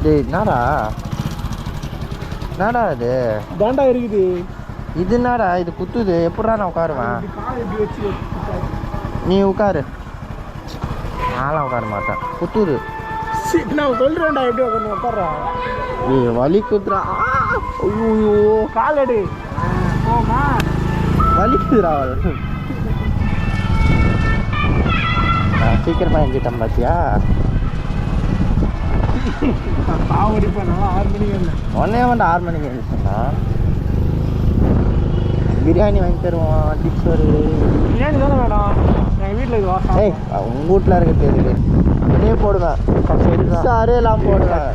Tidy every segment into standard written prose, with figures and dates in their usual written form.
டேய் என்னடா என்னடா இது தாண்டா இருக்குது. இது என்னடா இது குத்துது? எப்படா நான் உட்காருவேன்? நீ உட்காரு. நான்லாம் உட்கார மாட்டேன். குத்துது. நான் சொல்றேன்டா எப்படி உட்காந்து உட்கார்றா. ஏய் வலி குத்துறா. ஐயோ காலடி போமா வலிக்குதுடா. சீக்கிரமா எங்கிட்டேன் பாத்தியா? பாவடிப்பேன். 6 மணிக்கு ஒன்னே வந்து 6 மணிக்கு எழுந்துச்சுண்ணா. பிரியாணி வாங்கி தருவோம். டிப்ஸ் ஒரு பிரியாணி தானே வேணும். எங்கள் வீட்டில் ஏய் உங்கள் வீட்டில் இருக்க தெரியுது. இதே போடுவேன். சாரெல்லாம் போடுவேன்.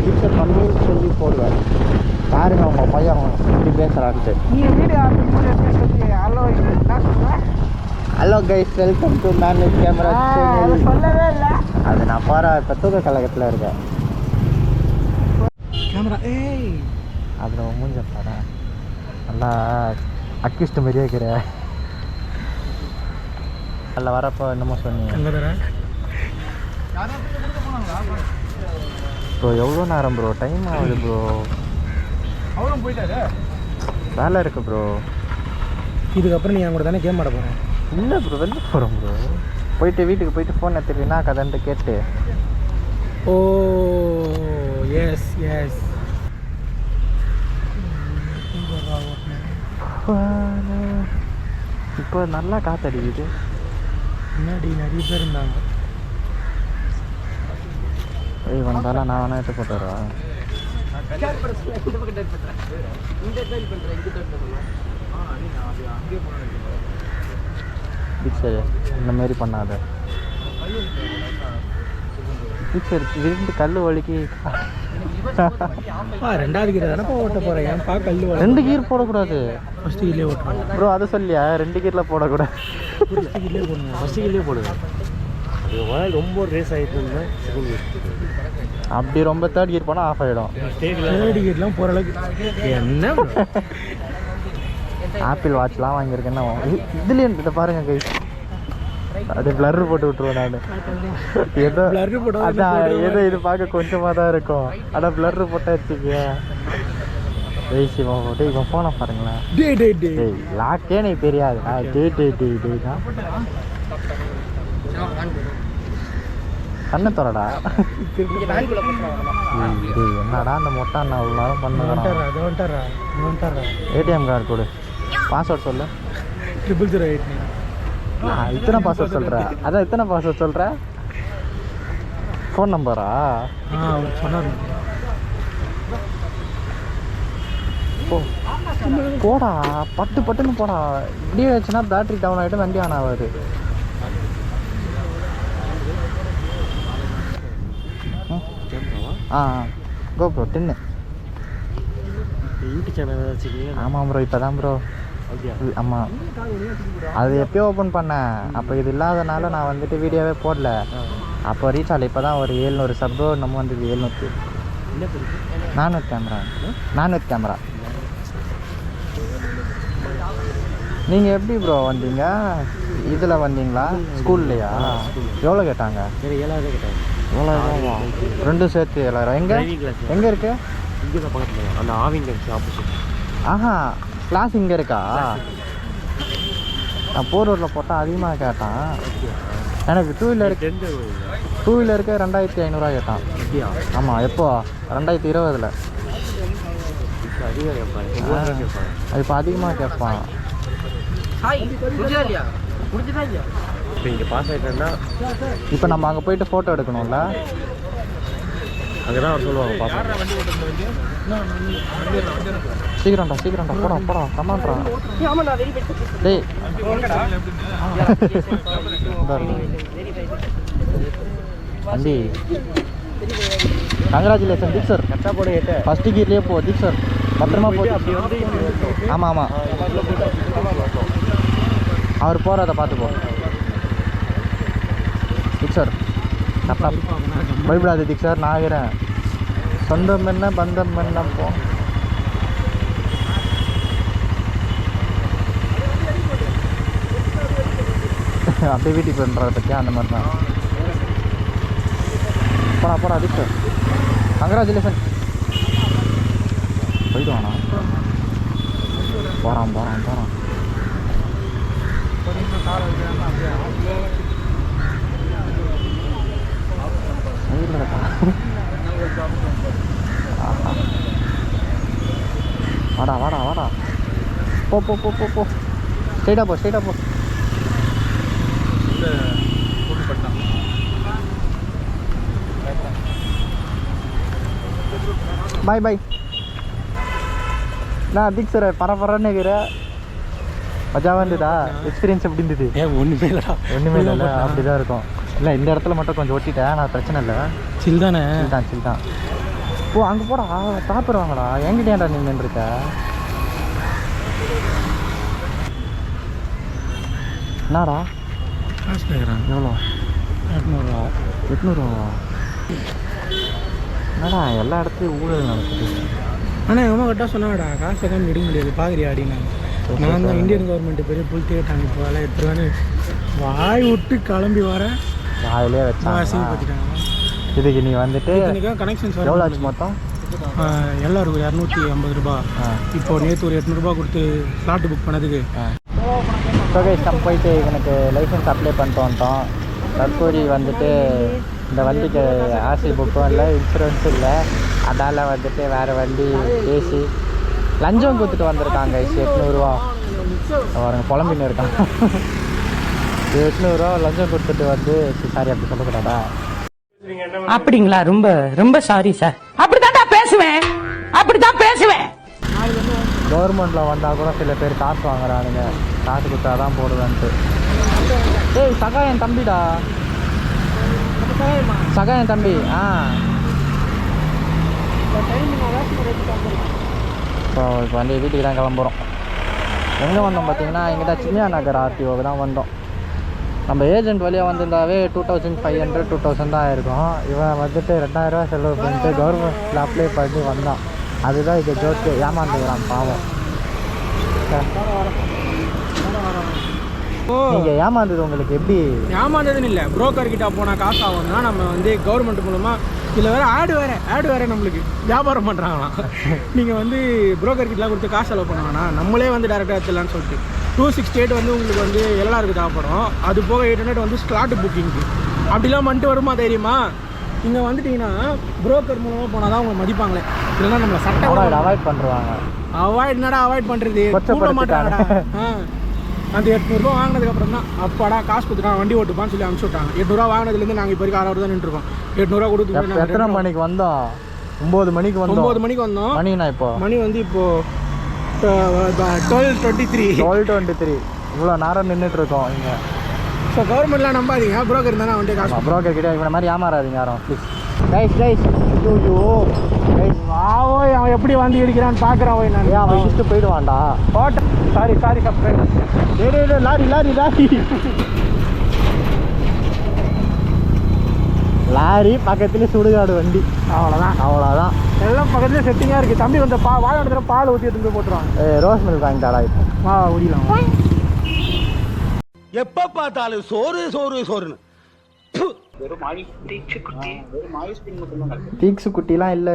டிப்ஸை கம்மின்னு சொல்லி போடுவேன். பாருங்க அவங்க பையன் இப்படி பேசுகிறான்ட்டு. நீ வீடியோ ஹலோ என்ன சொல்கிறேன்? Hello guys, welcome to man with camera. சொல்லவே இல்லை. அது நான் போகிற இப்போ தூக்க கழகத்தில் இருக்கேன். கேமரா ஏய் அதில் மூஞ்ச பாரு. நல்லா அக்யூஸ்ட் மாதிரியே இருக்கிற. அதில் வரப்போ என்னமோ சொன்னீங்க ப்ரோ. எவ்வளோ நேரம் ப்ரோ? டைம் ஆகுது ப்ரோ. அவரும் போயிட்டாரு. வேலை இருக்குது ப்ரோ. இதுக்கப்புறம் நீ என் கூட தானே கேம் ஆட போகிறேன்? இல்லை ப்ரோ, வெளில போகிறோம் ப்ரோ. போயிட்டு வீட்டுக்கு போயிட்டு ஃபோன் எடுத்துருவீங்கன்னா கதன்ட்டு கேட்டு. ஓ எஸ் எஸ். இப்போ நல்லா காற்றடிக்குது. முன்னாடி நிறைய பேர் இருந்தாங்க. ஏய் வந்தாலும் நான் வேணா எடுத்து போட்டுறா. பிக்சர் இந்த மாதிரி பண்ணாத. பிக்சர் விருந்து கல் வலிக்கு. 2வது கீரை தானே ஓட்ட போகிறேன். ஏன்ப்பா கல் 2 கீர் போடக்கூடாது. ஃபஸ்ட்டு கீழே ஓட்டுறோம் ப்ரோ. அதை சொல்லியா 2 கீரில் போடக்கூடாது. ஃபஸ்ட்டு கீழே போடணும். ஃபஸ்ட்டு கீழே போடுவேன். அது ரொம்ப ரேஸ் ஆகிட்டு இருந்தேன். அப்படி ரொம்ப 3rd கீர் போனால் ஆஃப் ஆகிடும். 3rd கீர்லாம் போகிற அளவுக்கு என்ன ஆப்பிள் வாட்ச்லாம் வாங்கியிருக்கேன்னா இதுலேயே இதை பாருங்க கை. அது பிளர் போட்டு விட்ருவேன் நான். ஏதோ அதான் ஏதோ இது பார்க்க கொஞ்சமாக தான் இருக்கும். ஆனால் பிளர் போட்டா வச்சுக்க. சிவா போட்டு இவன் ஃபோனை பாருங்களேன். டேய் லாக்கே நீ தெரியாது. டே தான் கண்ணை தரடா. என்னடா அந்த மொட்டை அண்ணா அவ்வளோ நேரம் பண்ணுறேன். ஏடிஎம் கார்டு கொடு. பாஸ்வேர்ட் சொல்லு. 0008. இத்தனை பாஸ்வேர்ட் சொல்கிற? அதான் இத்தனை பாஸ்வேர்ட் சொல்கிற. ஃபோன் நம்பரா? சொன்னார். போடா பட்டுன்னு போடா. இப்படியே வச்சுன்னா பேட்ரி டவுன் ஆகிட்டு வண்டி ஆன் ஆகாது. GoPro 10. யூடியூப் சேனல் வச்சுக்கீங்க? ஆமாம் ப்ரோ. இப்போ தான் ப்ரோ. ஆமாம், அது எப்போயோ ஓப்பன் பண்ணேன். அப்போ இது இல்லாதனால நான் வந்துட்டு வீடியோவே போடல. அப்போ ரீச் ஆகல. இப்போ தான் ஒரு 700 சப்போ நம்ம வந்தது. 700. 400 கேமரா. நீங்கள் எப்படி ப்ரோ வந்தீங்க? இதில் வந்தீங்களா? ஸ்கூல்லையா? எவ்வளோ கேட்டாங்க? 7000 கேட்டாங்க. 7000 ரெண்டும் சேர்த்து 7000. எங்கே இருக்கு? இங்கே தான் பக்கத்தில் அந்த ஆவிங்க ஆப்போசிட். ஆஹா, கிளாஸ் இங்கே இருக்கா? நான் போரூரில் போட்டால் அதிகமாக கேட்டான். எனக்கு 2 வீலருக்கு 2500 கேட்டான். ஆமாம். எப்போ? 2020. அது இப்போ அதிகமாக கேட்பான். இப்போ இங்கே பாஸ் ஆகிட்டேன்னா இப்போ நம்ம அங்கே போயிட்டு ஃபோட்டோ எடுக்கணும்ல? அங்கே தான் அவர் சொல்லுவாங்க பாஸ். சீக்கிரம்டா போடா கமான்றா. டேய் வண்டி. கங்க்ராச்சுலேஷன் தீக் சார். கரெக்டாக போடுங்க. ஃபஸ்ட்டு கீர்லேயே போ தீக் சார். பத்திரமா போ. ஆமாம் அவர் போகிறத பார்த்து போ தீக் சார். கரெக்டாக பயப்படாது தீக் சார். நான் ஆகிறேன். சொந்தம் என்ன பந்தம் என்ன போ. அப்படியே வீட்டுக்கு பண்ணுறத பற்றி அந்த மாதிரி தான். போடா அதிர்ஷ்ட கங்க்ராச்சுலேஷன். போயிட்டு வாண்ணா. போகிறான். வாடா போ ஸ்ட்ரைட்டாக போ. பாய். நான் அதிக் சார் பரபரன்னு இருக்கிற மஜாவாக இருந்ததா? எக்ஸ்பீரியன்ஸ் எப்படி இருந்தது? ஒன்றுமே இல்லை, அப்படி தான் இருக்கும். இல்லை இந்த இடத்துல மட்டும் கொஞ்சம் ஒட்டிட்டேன், நான் பிரச்சனை இல்லை. சில் தானே? சில் தான். ஓ அங்கே போடா, சாப்பிடுவாங்கடா. என்கிட்டேன்டா நீ நின்றுருக்க? என்னடா காசு கேட்குறான். எவ்வளோ? 800 என்னடா எல்லா இடத்துலையும் ஊழல் நடக்குது. ஆனால் எங்கள் அம்மா கிட்ட சொன்னாடா காசு கேட்காம விட முடியாது பாக்குறியா அப்படின்னு. நான் தான் இந்தியன் கவர்மெண்ட் பெரிய புல் தேட்டாங்க இப்போ வேலை எடுத்துருவான்னு வாய் விட்டு கிளம்பி வரேன். வாயிலே வச்சா அசிங்கப்படுத்திட்டாங்க. இதுக்கு நீ வந்துட்டு கனெக்ஷன்ஸ் எவ்வளோ ஆச்சு மொத்தம்? எல்லாருக்கும் 250 ரூபா. இப்போ நேற்று ஒரு 800 ரூபா கொடுத்து ஸ்லாட்டு புக் பண்ணதுக்கு. நம்ம போயிட்டு எனக்கு லைசன்ஸ் அப்ளை பண்ணிட்டு வந்துட்டோம். தற்போது வந்துட்டு இந்த வண்டிக்கு ஆர்சி புக்கும் இல்லை, இன்சூரன்ஸும் இல்லை. அதால் வந்துட்டு வேறு வண்டி பேசி லஞ்சம் கொடுத்துட்டு வந்திருக்காங்க. 800 ரூபா அவருங்க புலம்பின்னு இருக்காங்க. 800 ரூபா லஞ்சம் கொடுத்துட்டு வந்து சாரி அப்படி சொல்லக்கூடாதா? அப்படிங்களா? ரொம்ப ரொம்ப சாரி சார். அப்படித்தான் பேசுவேன். கவர்மெண்ட்டில் வந்தால் கூட சில பேர் காசு வாங்குறானுங்க. காசு கொடுத்தா தான் போடுவேன்ட்டு. ஏய் சகா என் தம்பிடா. சகா என் தம்பி. இப்போ வந்து வீட்டுக்கு தான் கிளம்புறோம். எங்கே வந்தோம் பார்த்தீங்கன்னா இங்கே தான் சின்ன நகர் ஆர்டிஓக்கு தான் வந்தோம். நம்ம ஏஜென்ட் வழியாக வந்திருந்தாவே 2500 2000 தான் ஆயிருக்கும். இவன் வந்துட்டு 2000 ரூபா செலவு பண்ணிட்டு கவர்மெண்ட்டில் அப்ளை பண்ணி வந்தான். அதுதான் இது ஜோக்கு. ஏமாந்துக்கிறான் பாவம். நீங்கள் ஏமாந்தது உங்களுக்கு எப்படி? ஏமாந்ததுன்னு இல்லை, புரோக்கர் கிட்ட போனால் காசு ஆகும்னா நம்ம வந்து கவர்மெண்ட் மூலமாக இதில் ஆடு வேறு நம்மளுக்கு வியாபாரம் பண்ணுறாங்களாம். நீங்கள் வந்து புரோக்கர் கிட்டலாம் கொடுத்து காசு செலவு பண்ணாங்கன்னா நம்மளே வந்து டேரெக்டாக எடுத்துடலான்னு சொல்லிட்டு 268 வந்து உங்களுக்கு வந்து எல்லாருக்கு தேவைப்படும். அது போக 800 வந்து ஸ்லாட்டு புக்கிங்க்கு. அப்படிலாம் பண்ணிட்டு வருமா தைரியமா? இங்கே வந்துட்டிங்கன்னா புரோக்கர் மூலமாக போனால் தான் உங்களை மதிப்பாங்களே. இல்லைன்னா நம்மளை சட்டம் அவாய்ட் பண்ணுறாங்க. அவாய்ட் பண்ணுறது கூப்பிட மாட்டாங்கடா. அந்த 800 ரூபா வாங்கினதுக்கப்புறம் தான் அப்பாடா காசு கொடுத்துட்டான் வண்டி ஓட்டுப்பான்னு சொல்லி அனுப்பிச்சு விட்டாங்க. 800 ரூபா வாங்கினதுலேருந்து நாங்கள் இப்போ வரைக்கும் 6 தான் நின்றுருக்கோம். 800 ரூபா கொடுத்து எத்தனை மணிக்கு வந்தோம்? 9 மணிக்கு வந்தோம். மணி வந்து இப்போ 12:23. இவ்வளோ நேரம் நின்றுட்டு இருக்கோம் இங்கே. ஸோ கவர்மெண்ட்லாம் நம்பாதீங்க, புரோக்கர் தானே வந்துட்டு காசு. புரோக்கர் கிட்ட இவனை மாதிரி ஏமாறாதீங்க யாரும் ப்ளீஸ். கைஸ் அவன் எப்படி வந்து இடிக்கிறான்னு பார்க்குறான். நான் அவன் இடிச்சுட்டு போயிடுவான்டா. Sorry subscribe. லாரி பக்கத்துலேயே சுடுகாடு வண்டி. அவ்வளோதான் எல்லாம் பக்கத்துலேயே செட்டிங்காக இருக்குது. தம்பி வந்து வாழை இடத்துல பால் ஊற்றி எடுத்து போட்டுருவாங்க. ரோஸ் மில்க் வாங்கிட்டாடா இப்போ. ஓடிலாம். எப்போ பார்த்தாலும் சோறுன்னு தீக்ஸு குட்டிலாம் இல்லை.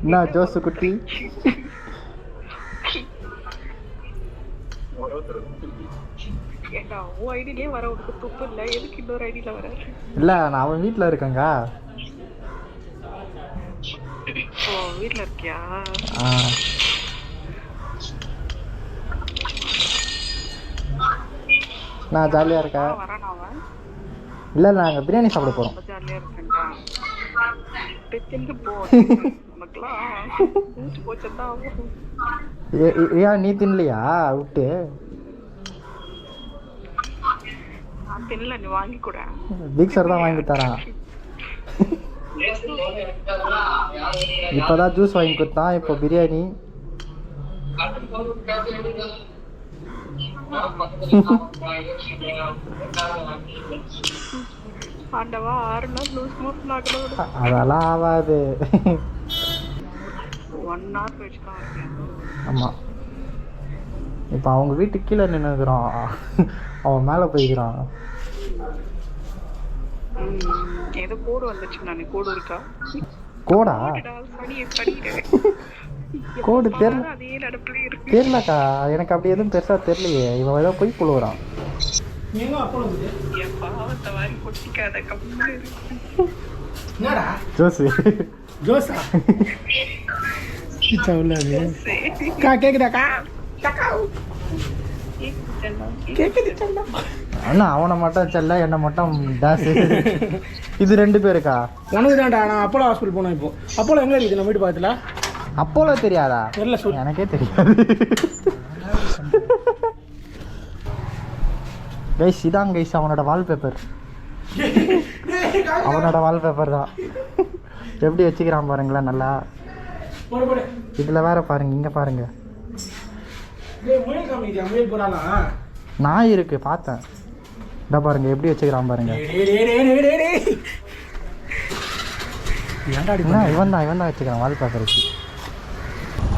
என்ன ஜோசு குட்டி? இல்லை நான் அவன் வீட்டில் இருக்கேங்க. வீட்டில் இருக்கியா? நான் ஜாலியாக இருக்கேன். இல்லை நாங்கள் பிரியாணி சாப்பிட போகிறோம். ஏன் நீ தின்னலையா விட்டு? பிக் சார் தான் வாங்கி தரான். இப்போதான் ஜூஸ் வாங்கி கொடுத்தான். இப்போ பிரியாணி. அதெல்லாம் ஆகாது. ஆமாம் இப்போ அவங்க வீட்டுக்கு கீழே நின்றுக்கிறான், அவன் மேலே போய்க்கிறான். ஏதோ கோடு வந்துச்சு, நான் கோடு இருக்கா? கோடா? கோடு தெரியல, அதே நடப்புலயே இருக்கு. தெரியலக்கா எனக்கு அப்படி எதுவும் பெருசாக தெரியலையே. இவன் ஏதோ போய் புழுவுறான். எங்க அப்போ என் பாவத்தை வாரி கொட்டிக்காத கம்முன்னு இருக்கு. என்னடா ஜோசி ஜோசா உள்ளது கா கேக்குதாக்கா? கேக்குது. அண்ணா அவனை மட்டும் செல்ல, என்னை மட்டும் டேஸ். இது 2 பேருக்கா? உனக்கு தான்டா. நான் அப்போலோ ஹாஸ்பிட்டல் போனேன். இப்போ அப்போலோ எங்கே இருக்குது? நம்ம வீட்டு பக்கத்தில். அப்போலோ தெரியாதா? தெரியல, சொல்லு. எனக்கே தெரியாது. கைஸ் இதான் கைஸ் அவனோட வால்பேப்பர். அவனோட வால்பேப்பர் தான். எப்படி வச்சுக்கிறான் பாருங்களேன் நல்லா. இதில் வேற பாருங்க, இங்கே பாருங்க நாய் இருக்கு, பார்த்தேன். இதை பாருங்க எப்படி வச்சுக்கிறான் பாருங்க. இவன் தான் வச்சுக்கிறான் வால்பேப்பர் வச்சு.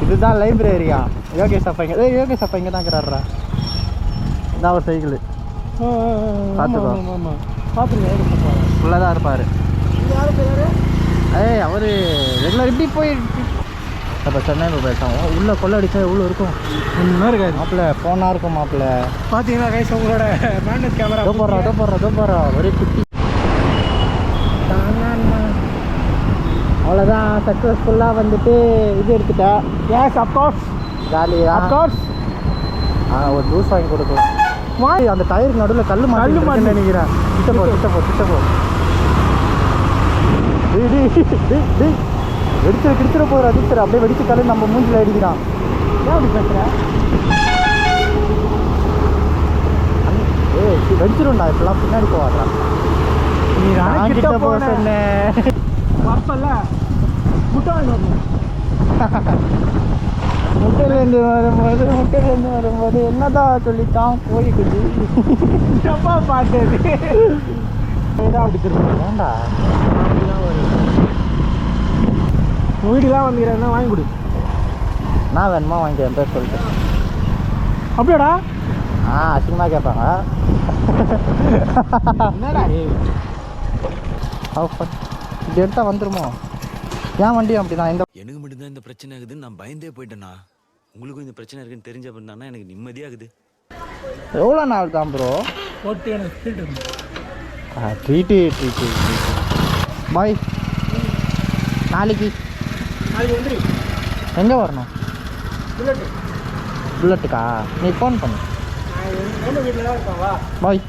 இதுதான் லைப்ரரியா? யோகேஷ் அப்பா இங்கே, யோகேஷ் அப்பா இங்கே தான் இருக்கிறாரா? இதான் ஒரு சைக்கிள். பார்த்துக்கோ, ஃபுல்லாக தான் இருப்பார். அவர் ரெகுலர் இப்படி போய் அப்போ சென்னை போயிட்டோம். உள்ளே கொள்ள அடித்தா எவ்வளோ இருக்கும்? ஒன்றும் இருக்காது மாப்பிள்ள, ஃபோனாக இருக்கும் மாப்பிள்ள. பார்த்தீங்கன்னா கைஸ் உங்களோட மேண்டட் கேமரா போடுறா ஒரே குட்டி. அவ்வளோதான், சக்ஸஸ்ஃபுல்லாக வந்துட்டு இது எடுத்துட்டேன். எஸ் அப்கோர்ஸ், ஜாலியாக அப்கோர்ஸ். ஒரு ஜூஸ் வாங்கி கொடுக்கலாம். அந்த டயருக்கு நடுவில் கல் மாட்டி நினைக்கிறேன். கிட்ட போ. கிடிச்சிட போகிற அதிர்ச்சி அப்படியே வெடிச்சு கல் நம்ம மூஞ்சில் அடிக்கிறான். ஏன் அப்படி பேசுகிறேன்? வெடிச்சிடும்டா, இப்பெல்லாம் பின்னாடி போவாடா. நீ கிட்ட போக சொன்னேன். வரப்பல்ல முட்டை வாங்கி வரணும். முட்டையிலேருந்து வரும்போது என்னதான் சொல்லித்தான் கோழி குஞ்சு எப்பா பார்த்தது அப்படி திரும்ப வேண்டா. வீடுலாம் வந்துக்கிறேன்னா வாங்கி கொடு. நான் வேணுமா வாங்கிக்கிறேன் பேர் சொல்லிட்டு. அப்படியாடா? அசிங்கமாக கேட்பாங்க. என்னடா இப்படி எடுத்தால் வந்துருமோ? ஏன் வண்டியும் அப்படிதான். எனக்கு மட்டும்தான் இந்த பிரச்சனை ஆகுதுன்னு நான் பயந்தே போயிட்டேண்ணா. உங்களுக்கும் இந்த பிரச்சனை இருக்குன்னு தெரிஞ்ச பண்ணான்னா எனக்கு நிம்மதியாகுது. எவ்வளோ நாள் தான் ப்ரோ? போட்டு எனக்கு ட்ரீட்டு பாய். நாளைக்கு வந்துரு. எங்கே வரணும்? புல்லட்டுக்கா? நீ ஃபோன் பண்ணு. வீட்டில் தான் இருப்பாவா? பாய்.